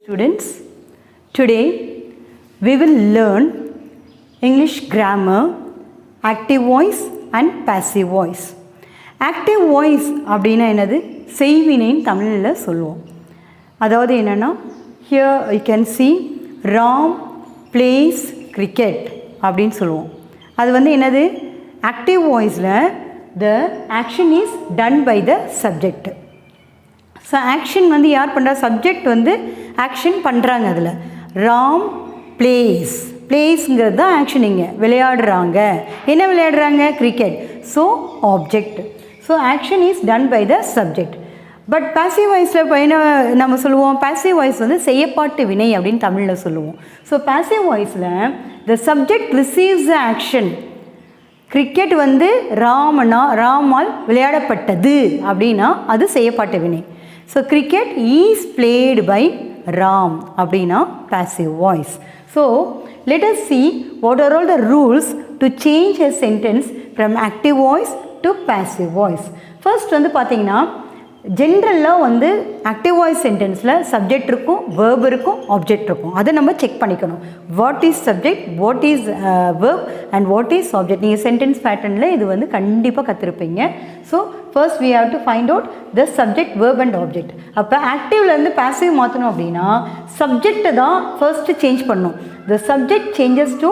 Students, today we will learn English grammar, active voice and passive voice. Active voice அப்படினா என்னது? செய்வினைன்னு தமிழ்ல சொல்லுவோம். அதாவது என்னன்னா, here you can see Ram plays cricket அப்படின்னு சொல்லுவோம். அது வந்து என்னது? active voiceல the action is done by the subject. So action வந்து யார் பண்ணுறா? சப்ஜெக்ட் வந்து ஆக்ஷன் பண்ணுறாங்க. அதில் ராம் பிளேஸ்ங்கிறது தான் ஆக்ஷன். இங்கே விளையாடுறாங்க. என்ன விளையாடுறாங்க? Cricket. So object. So action is done by the subject. But passive வாய்ஸில் இப்போ என்ன நம்ம சொல்லுவோம்? பாசிவ் வாய்ஸ் வந்து செய்யப்பாட்டு வினை அப்படின்னு தமிழில் சொல்லுவோம். ஸோ பாசிவ் வாய்ஸில் the subject receives the action. Cricket வந்து ராமால் விளையாடப்பட்டது அப்படின்னா அது செய்யப்பாட்டு வினை. So cricket is played by Ram அப்படின்னா passive voice. So let us see what are all the rules to change a sentence from active voice to passive voice. First வந்து பார்த்தீங்கன்னா, ஜென்ரலாக வந்து ஆக்டிவ் வாய்ஸ் சென்டென்ஸில் சப்ஜெக்ட் இருக்கும், வேர்ப் இருக்கும், object இருக்கும். அதை நம்ம செக் பண்ணிக்கணும். What is subject, what is verb and what is object. நீங்கள் சென்டென்ஸ் பேட்டர்னில் இது வந்து கண்டிப்பாக கற்றுருப்பீங்க. So first we have to find out the subject, verb and object. அப்போ ஆக்டிவ்லேருந்து பாசிவ் மாற்றணும் அப்படின்னா சப்ஜெக்டை தான் ஃபர்ஸ்ட்டு சேஞ்ச் பண்ணணும். the subject changes to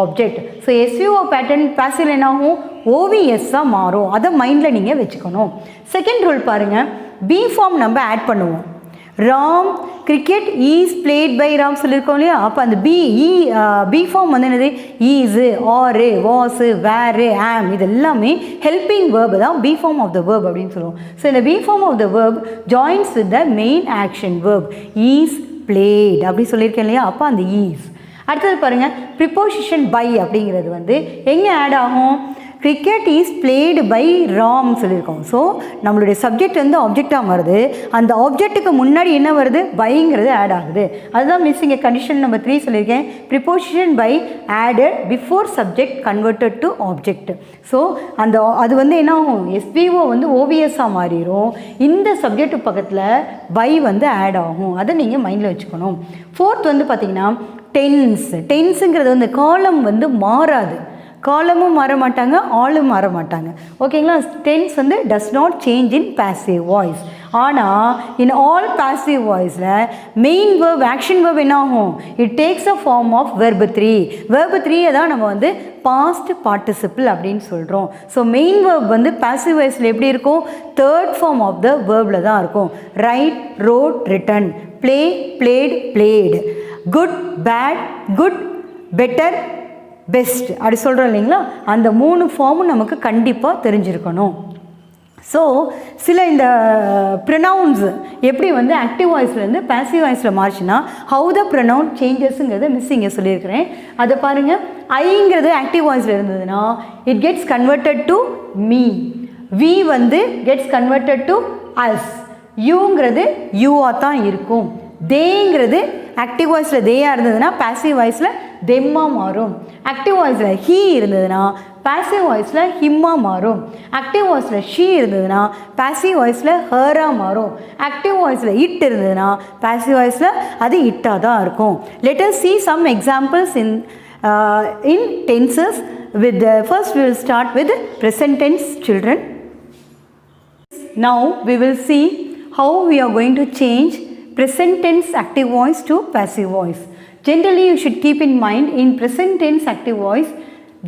object. So SVO pattern passive என்னாகும்? OVSஆக மாறும். அதை மைண்டில் நீங்கள் வச்சுக்கணும். செகண்ட் ரூல் பாருங்கள், பி ஃபார்ம் நம்ம ஆட் பண்ணுவோம். Ram cricket is played by Ram சொல்லியிருக்கோம் இல்லையா? அப்போ அந்த பி ஃபார்ம் வந்து என்னது? ஈஸு, ஆரு, வாஸு, வேரு, ஆம், இது எல்லாமே ஹெல்பிங் வேர்பு தான் be form of the verb அப்படின்னு சொல்லுவோம். ஸோ இந்த be form of the verb joins with the main action verb is played அப்படி சொல்லியிருக்கேன் இல்லையா? அப்போ அந்த ஈஸ். அடுத்தது பாருங்கள், ப்ரிப்போசிஷன் பை அப்படிங்கிறது வந்து எங்கே ஆட் ஆகும்? Cricket is played by Ram சொல்லியிருக்கோம். ஸோ நம்மளுடைய சப்ஜெக்ட் வந்து ஆப்ஜெக்டாக வருது. அந்த ஆப்ஜெக்ட்டுக்கு முன்னாடி என்ன வருது? பைங்கிறது ஆட் ஆகுது. அதுதான் மிஸ்ஸிங் கண்டிஷன் நம்பர் 3 சொல்லியிருக்கேன். Preposition by added before subject converted to object. So அது வந்து என்ன ஆகும்? SVO வந்து OVSஆக மாறிடும். இந்த சப்ஜெக்ட் பக்கத்தில் பை வந்து ஆட் ஆகும். அதை நீங்கள் மைண்டில் வச்சுக்கணும். ஃபோர்த் வந்து பார்த்திங்கன்னா டென்ஸுங்கிறது வந்து காலம் வந்து மாறாது. காலமும் மாற மாட்டாங்க, ஆளும் மாற மாட்டாங்க. ஓகேங்களா? டென்ஸ் வந்து does not change in passive voice. ஆனால் இன் ஆல் பாசிவ் வாய்ஸில் மெயின் வேர்ப், ஆக்ஷன் வேர்ப் என்ன ஆகும்? It takes a form of verb 3. Verb 3 தான் நம்ம வந்து பாஸ்ட் பார்ட்டிசிபிள் அப்படின்னு சொல்கிறோம். ஸோ மெயின் வேர்ப் வந்து பாசிவ் வாய்ஸில் எப்படி இருக்கும்? தேர்ட் ஃபார்ம் ஆஃப் த வேர்பில் தான் இருக்கும். Write, wrote, written, play, played, played, good, bad, good, better, best அப்படி சொல்கிறோம் இல்லைங்களா? அந்த 3 ஃபார்மும் நமக்கு கண்டிப்பாக தெரிஞ்சிருக்கணும். ஸோ சில இந்த ப்ரொனவுன்ஸு எப்படி வந்து ஆக்டிவ் வாய்ஸ்லேருந்து பாசிவ் வாய்ஸில் மாறிச்சுன்னா ஹவு த ப்ரொனவுன் சேஞ்சஸுங்கிறத மிஸ் இங்கே சொல்லியிருக்கிறேன். அதை பாருங்கள். ஐங்கிறது ஆக்டிவ் வாய்ஸில் இருந்ததுன்னா it gets converted to me. We வந்து கெட்ஸ் கன்வெர்டட் டு அஸ். யூங்கிறது யூவாக தான் இருக்கும். தேங்கிறது ஆக்டிவ் வாய்ஸில் தேயாக இருந்ததுன்னா பாசிவ் வாய்ஸில் தெம்மாக மாறும். ஆக்டிவ் வாய்ஸில் ஹீ இருந்ததுன்னா பாசிவ் வாய்ஸில் ஹிம்மாக மாறும். ஆக்டிவ் வாய்ஸில் ஷீ இருந்ததுன்னா பாசிவ் வாய்ஸில் ஹராக மாறும். ஆக்டிவ் வாய்ஸில் இட் இருந்ததுன்னா பாசிவ் வாய்ஸில் அது இட்டாக தான் இருக்கும். Let us see some examples in tenses. With first we will start with present tense, children. Now we will see how we are going to change present tense active voice to passive voice. Generally you should keep in mind, in present tense active voice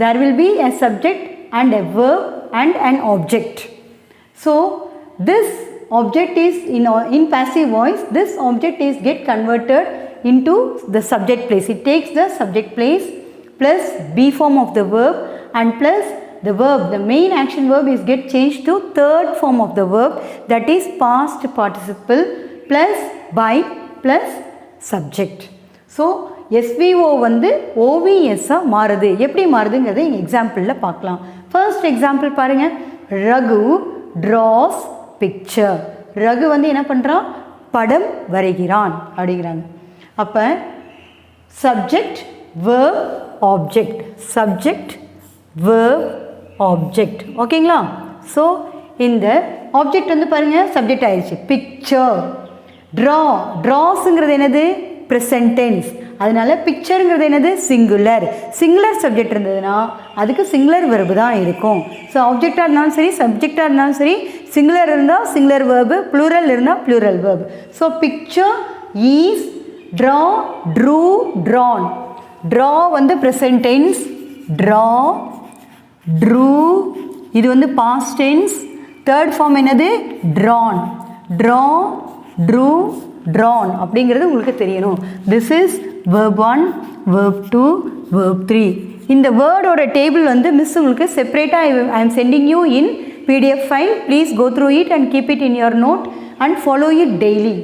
there will be a subject and a verb and an object. So this object is in passive voice, this object is get converted into the subject place. It takes the subject place plus be form of the verb and plus the verb, the main action verb is get changed to third form of the verb, that is past participle plus by plus subject. So SVO வந்து OVSஆக மாறுது. எப்படி மாறுதுங்கிறத இங்கே எக்ஸாம்பிளில் பார்க்கலாம். First example பாருங்கள். Raghu Dras picture. Raghu வந்து என்ன பண்ணுறான்? படம் வரைகிறான் அப்படிங்கிறாங்க. அப்போ subject, verb, object, subject, verb, object. ஓகேங்களா? ஸோ இந்த ஆப்ஜெக்ட் வந்து பாருங்கள் சப்ஜெக்ட் ஆயிடுச்சு. பிக்சர். ட்ராஸுங்கிறது என்னது? present tense. அதனால பிக்சருங்கிறது என்னது சிங்குலர். சிங்குலர் சப்ஜெக்ட் இருந்ததுன்னா அதுக்கு சிங்குலர் வெர்பு தான் இருக்கும். ஸோ ஆப்ஜெக்டாக இருந்தாலும் சரி சப்ஜெக்டாக இருந்தாலும் சரி சிங்குலர் இருந்தால் சிங்குலர் வேர்பு, ப்ளூரல் இருந்தால் plural verb. So picture, is, draw, drew, drawn. Draw வந்து ப்ரெசன்ட் டென்ஸ், ட்ரா, ட்ரூ இது வந்து பாஸ்ட் டென்ஸ். தேர்ட் ஃபார்ம் என்னது ட்ரான். ட்ரா, ட்ரூ, ட்ரான் அப்படிங்கிறது உங்களுக்கு தெரியணும். This is verb 1, verb 2, verb 3. இந்த வேர்டோட டேபிள் வந்து மிஸ் உங்களுக்கு செப்பரேட்டாக I am sending you in PDF file. Please go through it and keep it in your note and follow it daily.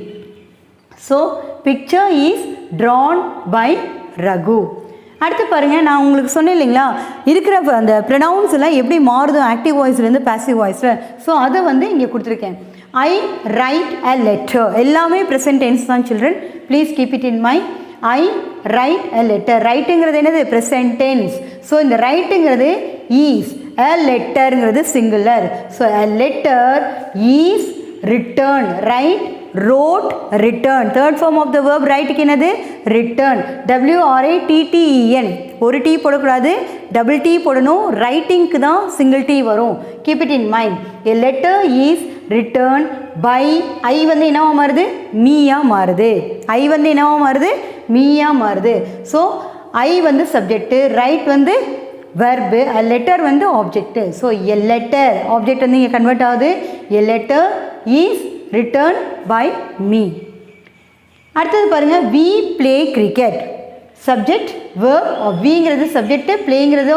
So picture is drawn by Raghu. அடுத்து பாருங்கள், நான் உங்களுக்கு சொன்னேன் இல்லைங்களா இருக்கிற அந்த ப்ரொனவுன்ஸ் எல்லாம் எப்படி மாறுது ஆக்டிவ் வாய்ஸ்லேருந்து பேசிவ் வாய்ஸில். ஸோ அதை வந்து இங்கே கொடுத்துருக்கேன். ஐ ரைட் அ லெட்டர் எல்லாமே ப்ரெசன்ட் டென்ஸ் தான் children. Please keep it in mind. I write a letter. ரைட்டுங்கிறது என்னது ப்ரெசன்ட் டென்ஸ். ஸோ இந்த ரைட்டுங்கிறது ஈஸ். அ லெட்டருங்கிறது singular. So a letter is written. Write, wrote, return. Third form of the verb write க்கு என்னது return. WRITTEN. ஒரு T போடக்கூடாது, double T போடணும். ரைட்டிங்க்கு தான் சிங்கிள் T வரும். Keep it in mind. A letter is returned by. ஐ வந்து என்னவா மாறுது மீயா மாறுது. ஐ வந்து என்னவா மாறுது மீயா மாறுது. ஸோ ஐ வந்து சப்ஜெக்ட், ரைட் வந்து verb, a letter வந்து object. So a letter object வந்து இங்கே கன்வெர்ட் ஆகுது. A letter is returned by me. அடுத்தது பாருங்க, we play cricket. Subject verb, weங்கிறது சப்ஜெக்ட், playங்கிறது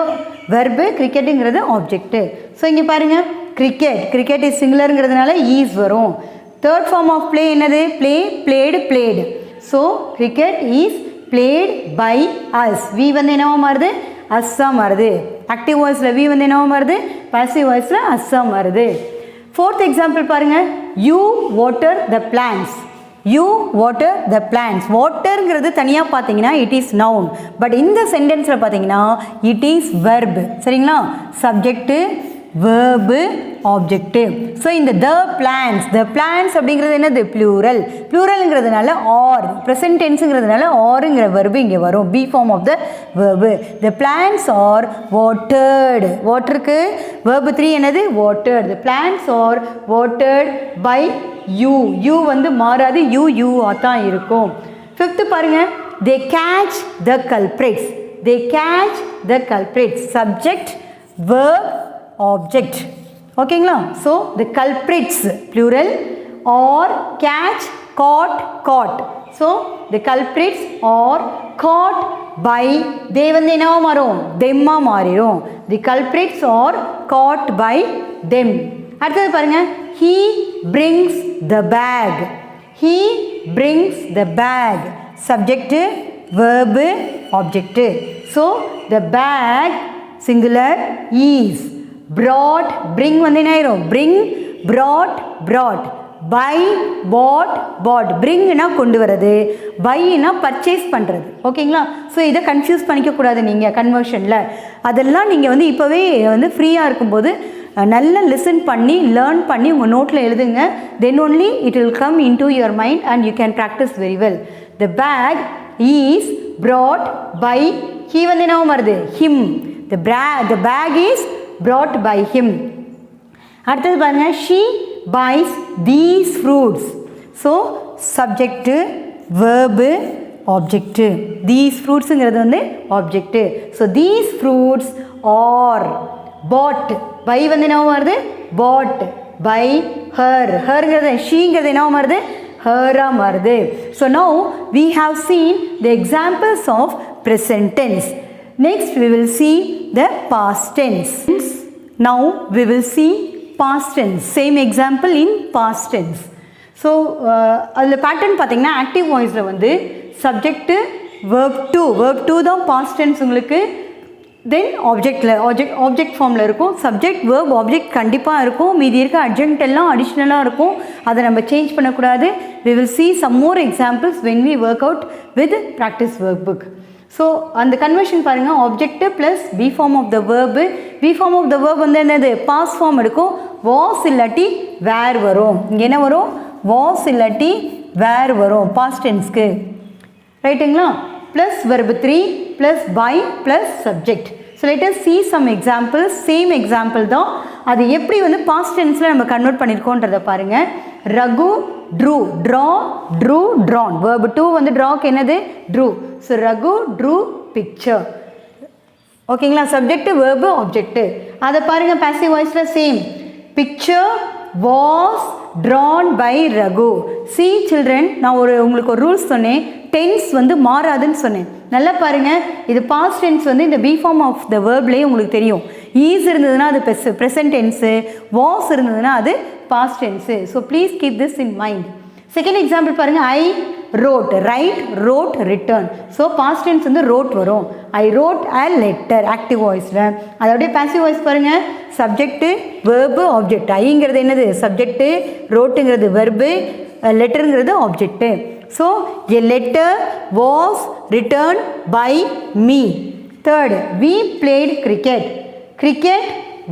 verb, cricketங்கிறது ஆப்ஜெக்ட். ஸோ இங்கே பாருங்க cricket, cricket is singularங்கிறதுனால is வரும். தேர்ட் ஃபார்ம் ஆஃப் play என்னது play, played, played. So cricket is played by us. we வந்து என்னவா மாறுது அஸ்ஸா மாறுது. ஆக்டிவ் வாய்ஸில் we வந்து என்னவா மாறுது, பாசிவ் வாய்ஸில் அஸ்ஸா மாறுது. ஃபோர்த் எக்ஸாம்பிள் பாருங்கள், you water the plants. You water the plants. வாட்டருங்கிறது தனியாக பார்த்தீங்கன்னா இட் இஸ் நவுன். பட் இந்த சென்டென்ஸில் பார்த்தீங்கன்னா இட் இஸ் வெர்பு. சரிங்களா, சப்ஜெக்டு, வேர்பு, ஆப்ஜெக்டு. ஸோ இந்த த பிளான்ஸ் அப்படிங்கிறது என்னது ப்ளூரல். ப்ளூரலுங்கிறதுனால ஆர், ப்ரெசன்ட் டென்ஸுங்கிறதுனால ஆருங்கிற வெர்பு இங்கே வரும். Be form of the verb. The plants are watered. வாட்டருக்கு வெர்பு 3 என்னது watered. The plants are watered by you. You வந்து மாறாது, யூ தான் இருக்கும். ஃபிஃப்த்து பாருங்க, they catch the culprits. They catch the culprits. Subject, verb, object. ஓகேங்களா. So the culprits plural, or catch, caught. So the culprits are caught by. they வந்து என்னவா மாறும் தெம்மா மாறிடும். The culprits are caught by them. அடுத்தது பாருங்க, he brings the bag. he brings the bag. Subject, verb, object. So the bag singular is brought. bring வந்து என்ன ஆயிரும் bring, brought. buy, bought. bringனா கொண்டு வரது, buyனா பர்ச்சேஸ் பண்ணுறது. ஓகேங்களா. ஸோ இதை கன்ஃபியூஸ் பண்ணிக்கக்கூடாது நீங்கள் கன்வர்ஷனில். அதெல்லாம் நீங்கள் வந்து இப்போவே வந்து ஃப்ரீயாக இருக்கும்போது நல்லா லிசன் பண்ணி லேர்ன் பண்ணி உங்கள் நோட்டில் எழுதுங்க. Then only it will come in to your mind and you can practise very well. The bag is brought by. he வந்து என்ன வருது him. the bag is brought by him. அடுத்தது பாருங்க, she buys these fruits. So subject, verb, object. these fruitsங்கிறது வந்து object. So these fruits are bought by. வந்து என்ன வருது bought by her. herங்கிறது sheங்கிறது என்ன வருது ஹரா மாறுது. So now we have seen the examples of present tense. Next we will see the past tense. Now we will see past tense. Same example in past tense. So அதில் pattern பார்த்தீங்கன்னா active வாய்ஸில் வந்து subject, verb 2 தான் past tense உங்களுக்கு. தென் object ஃபார்மில் இருக்கும். Subject, verb, object கண்டிப்பாக இருக்கும். மீதி இருக்க அட்ஜெக்ட் எல்லாம் அடிஷ்னலாக இருக்கும். அதை நம்ம சேஞ்ச் பண்ணக்கூடாது. we will see some more examples when we work out with practice workbook. So அந்த கன்வர்ஷன் பாருங்கள், object plus be form of the verb. Be form of the verb வந்து என்னது பாஸ் ஃபார்ம் எடுக்கும். வாஸ் இல்லாட்டி வேர் வரும். இங்கே என்ன வரும் வாஸ் இல்லாட்டி வேர் வரும் பாஸ்ட் டென்ஸ்க்கு. ரைட்டுங்களா? Plus verb 3 plus by plus subject. So let us see some examples. Same example தான், அது எப்படி வந்து பாஸ்ட் டென்ஸில் நம்ம கன்வெர்ட் பண்ணியிருக்கோன்றதை பாருங்கள். Raghu drew, draw, drew, drawn. verb 2 வந்து drawக்கு என்னது? drew. So Raghu drew picture. ஓகேங்களா? Subject verb object. அதை பாருங்கள் passive voiceல same. picture was drawn by Raghu. see children, நான் உங்களுக்கு ஒரு ரூல்ஸ் சொன்னேன், டென்ஸ் வந்து மாறாதுன்னு சொன்னேன். நல்லா பாருங்கள், இது பாஸ்ட் டென்ஸ் வந்து இந்த பி ஃபார்ம் ஆஃப் த வேர்ப்லேயே உங்களுக்கு தெரியும். ஈஸ் இருந்ததுன்னா அது ப்ரெசன்ட் டென்ஸு, வாஸ் இருந்ததுன்னா அது past tense. So please keep this in mind. Second example பாருங்கள். I wrote, write, wrote, written. So past tense வந்து ரோட் வரும். I wrote a letter active வாய்ஸில். அதோடைய பாசிவ் வாய்ஸ் பாருங்கள். Subject verb object. ஐங்கிறது என்னது? சப்ஜெக்ட்டு, ரோட்டுங்கிறது வெர்பு, லெட்டருங்கிறது object. So a letter was returned by me. Third, we played cricket. Cricket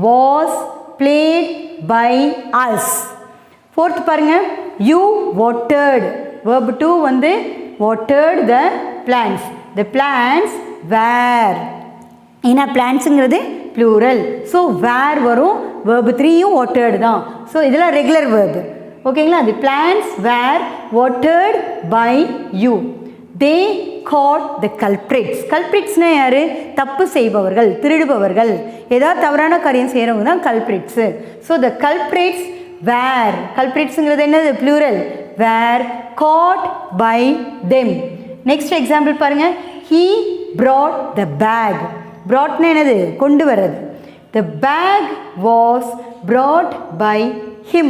was played by us. Fourth பாருங்க. you watered. verb 2 வந்து watered the plants. The plants were. ஏன்னா பிளான்ஸுங்கிறது plural. So were வரும். verb 3யும் watered தான். So இதெல்லாம் regular verb. ஓகேங்களா? தி plants were watered by you. they caught the culprits. culpritsனா யாரு? தப்பு செய்பவர்கள், திருடுபவர்கள், ஏதாவது தவறான காரியம் செய்கிறவங்க தான் culprits. So the culprits were, culpritsங்கிறது என்னது? plural. were caught by them. Next example பாருங்க. he brought the bag. broughtனா என்னது? கொண்டு வர்றது. the bag was brought by him.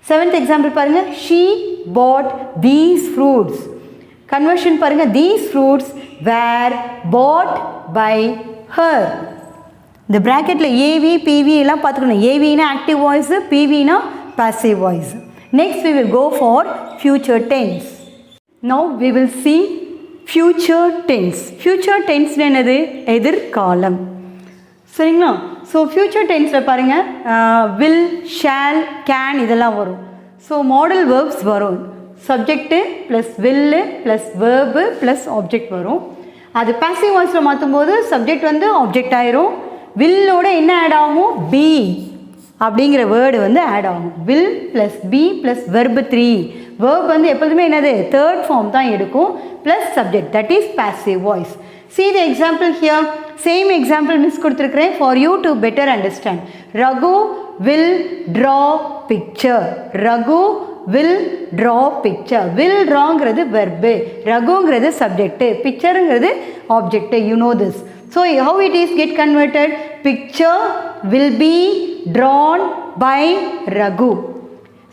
Seventh example பாருங்கள். she bought these fruits. Conversion பாருங்கள். these fruits were bought by her. இந்த ப்ராக்கெட்டில் AV PV எல்லாம் பார்த்துக்கணும். ஏவினா ஆக்டிவ் வாய்ஸ், பிவினா passive voice. Next we will go for future tense. now we will see future tense. future tense என்னது? எதிர்காலம். சரிங்களா? ஸோ ஃப்யூச்சர் டென்ஸில் பாருங்கள். வில், ஷேல், கேன் இதெல்லாம் வரும். ஸோ மாடல் வேர்ப்ஸ் வரும். சப்ஜெக்ட்டு ப்ளஸ் வில்லு ப்ளஸ் வேர்பு ப்ளஸ் ஆப்ஜெக்ட் வரும். அது பாசிவ் வாய்ஸில் மாற்றும் போது சப்ஜெக்ட் வந்து ஆப்ஜெக்ட் ஆயிரும். வில்லோட என்ன ஆட் ஆகும்? பி அப்படிங்கிற வேர்டு வந்து ஆட் ஆகும். Will plus be plus verb 3. Verb வந்து எப்போதுமே என்னது? தேர்ட் ஃபார்ம் தான் எடுக்கும். Plus subject, that is passive voice. See the example here. Same example miss கொடுத்திருக்கிறேன் for you to better understand. Raghu will draw picture. Raghu will draw picture. Will drawங்கிறது verb. Raghuங்கிறது subject. Pictureங்கிறது object. You know this. So how it is get converted? Picture will be drawn by Raghu.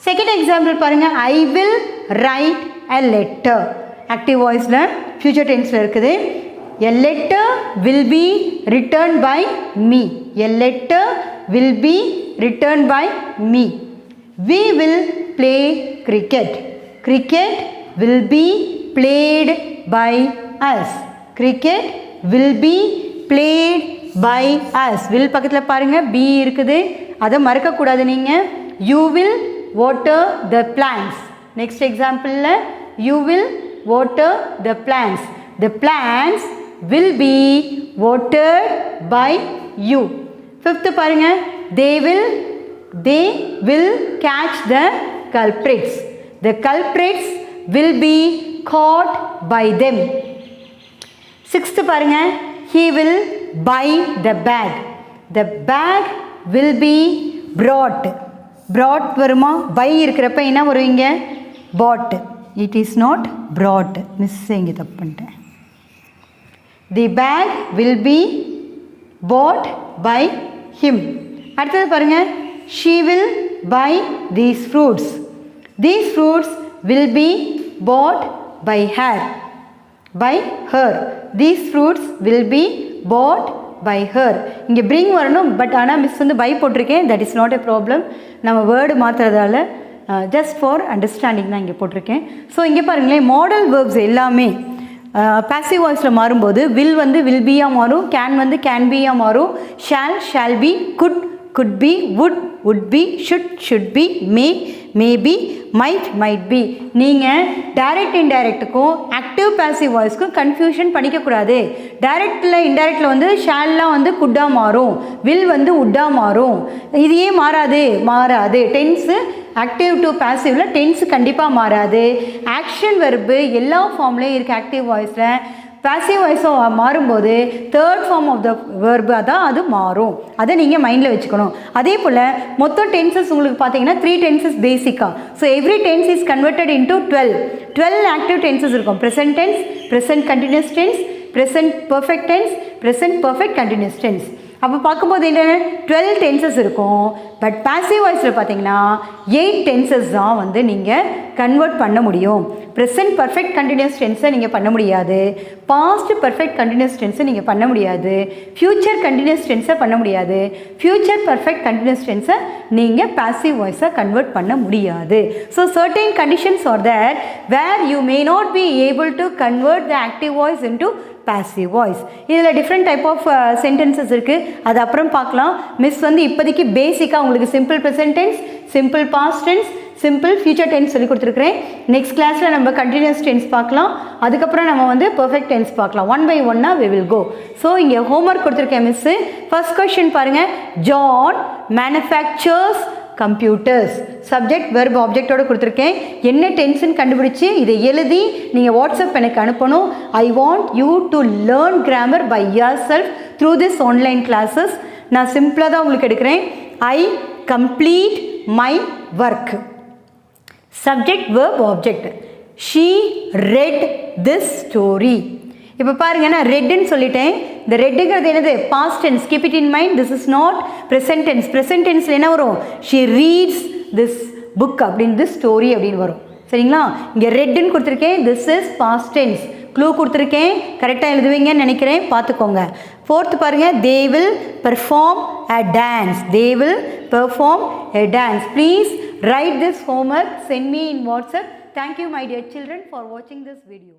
Second example பாருங்க. I will write a letter. Active voiceல future tenseல இருக்குது. A letter will be returned by me. A letter will be returned by me. We will play cricket. Cricket will be played by us. Cricket will be played by us. will பக்கத்தில் பாருங்க B இருக்குது, அதை மறக்கக்கூடாது நீங்கள். You will water the plants. Next example, you will water the plants. The plants will be watered by you. Fifth பாருங்க. they will catch the culprits. The culprits will be caught by them. Sixth பாருங்க. he will buy the bag. The bag will be brought. brought வருமா? buy இருக்கிறப்ப என்ன வருவீங்க? bought. it is not brought. Miss இங்கே தப்பு பண்ணிட்டேன். The bag will be bought by him. அடுத்தது பாருங்க. she will buy these fruits. These fruits will be bought by her. By her. These fruits will be bought by her. இங்கே bring வரணும், but ஆனால் miss வந்து buy போட்டிருக்கேன். that is not a problem. நம்ம word மாற்றுறதால just for understanding தான் இங்கே போட்டிருக்கேன். So இங்கே பாருங்களேன், மாடல் வேர்ப்ஸ் எல்லாமே பாசிவ் வாய்ஸில் மாறும்போது வில் வந்து வில் பியாக மாறும், கேன் வந்து கேன் பியாக மாறும், shall be, could be, would be, should be, may be, might be. நீங்கள் டைரக்ட் இன்டைரக்ட்டுக்கும் ஆக்டிவ் passive வாய்ஸ்க்கு கன்ஃபியூஷன் பண்ணிக்கக்கூடாது. டைரக்டில் இன்டைரக்டில் வந்து ஷால்லாம் வந்து குட்டாக மாறும், வில் வந்து உட்டாக மாறும். இது ஏன் மாறாது டென்ஸு ஆக்டிவ் டு பாசிவில் டென்ஸு கண்டிப்பாக மாறாது. ஆக்ஷன் வெர்பு எல்லா ஃபார்ம்லேயும் இருக்குது ஆக்டிவ் வாய்ஸில். பாசிவ் வாய்ஸாக மாறும்போது third form of the verb தான் அது மாறும். அதை நீங்கள் மைண்டில் வச்சுக்கணும். அதே போல் மொத்தம் டென்சஸ் உங்களுக்கு பார்த்தீங்கன்னா 3 டென்சஸ் பேசிக்காக. So every tense is converted into 12 active tenses இருக்கும். Present tense, present continuous tense, present perfect tense, present perfect continuous tense. அப்போ பார்க்கும்போது என்ன 12 டென்சஸ் இருக்கும். பட் பாசிவ் வாய்ஸில் பார்த்தீங்கன்னா 8 டென்சஸ் தான் வந்து நீங்கள் கன்வெர்ட் பண்ண முடியும். ப்ரெசன்ட் பர்ஃபெக்ட் கண்டினியூஸ் டென்ஸை நீங்கள் பண்ண முடியாது, பாஸ்ட் பர்ஃபெக்ட் கண்டினியூஸ் டென்ஸை நீங்கள் பண்ண முடியாது, ஃப்யூச்சர் கண்டினியூஸ் டென்ஸை பண்ண முடியாது, ஃப்யூச்சர் பர்ஃபெக்ட் கண்டினியூஸ் டென்ஸை நீங்கள் பாசிவ் வாய்ஸை கன்வெர்ட் பண்ண முடியாது. So certain conditions are there where you may not be able to convert the active voice into passive voice. இதில் டிஃப்ரெண்ட் டைப் ஆஃப் சென்டென்சஸ் இருக்குது, அது அப்புறம் பார்க்கலாம். மிஸ் வந்து இப்போதைக்கு பேசிக்காக உங்களுக்கு simple present tense, simple past tense, simple future tense சொல்லி கொடுத்துருக்குறேன். நெக்ஸ்ட் கிளாஸில் நம்ம கண்டினியூஸ் டென்ஸ் பார்க்கலாம், அதுக்கப்புறம் நம்ம வந்து பர்ஃபெக்ட் டென்ஸ் பார்க்கலாம். 1 by 1 we will go. So இங்கே ஹோம்ஒர்க் கொடுத்துருக்கேன் மிஸ்ஸு. ஃபர்ஸ்ட் கொஸ்டின் பாருங்கள், John manufactures computers. Subject verb ஆப்ஜெக்டோடு கொடுத்துருக்கேன். என்ன டென்ஷன் கண்டுபிடிச்சி இதை எழுதி நீங்கள் வாட்ஸ்அப் எனக்கு அனுப்பணும். I want you to learn grammar by yourself through this online classes. நான் சிம்பிளாக தான் உங்களுக்கு எடுக்கிறேன். I complete my work. Subject verb object. She read this story. இப்போ பாருங்க, நான் ரெட்டுன்னு சொல்லிட்டேன். இந்த ரெட்டுங்கிறது என்னது? Past tense. Keep it in mind. This is not present tense. Present டென்ஸில் என்ன வரும்? ஷீ ரீட்ஸ் திஸ் புக் அப்படின்னு, திஸ் ஸ்டோரி அப்படின்னு வரும். சரிங்களா? இங்கே ரெட்டுன்னு கொடுத்துருக்கேன். This is past tense. Clue கொடுத்துருக்கேன், கரெக்டாக எழுதுவீங்கன்னு நினைக்கிறேன், பார்த்துக்கோங்க. ஃபோர்த்து பாருங்கள், they will perform a dance. They will perform a dance. Please write this homework, send me in WhatsApp. Thank you my dear children for watching this video.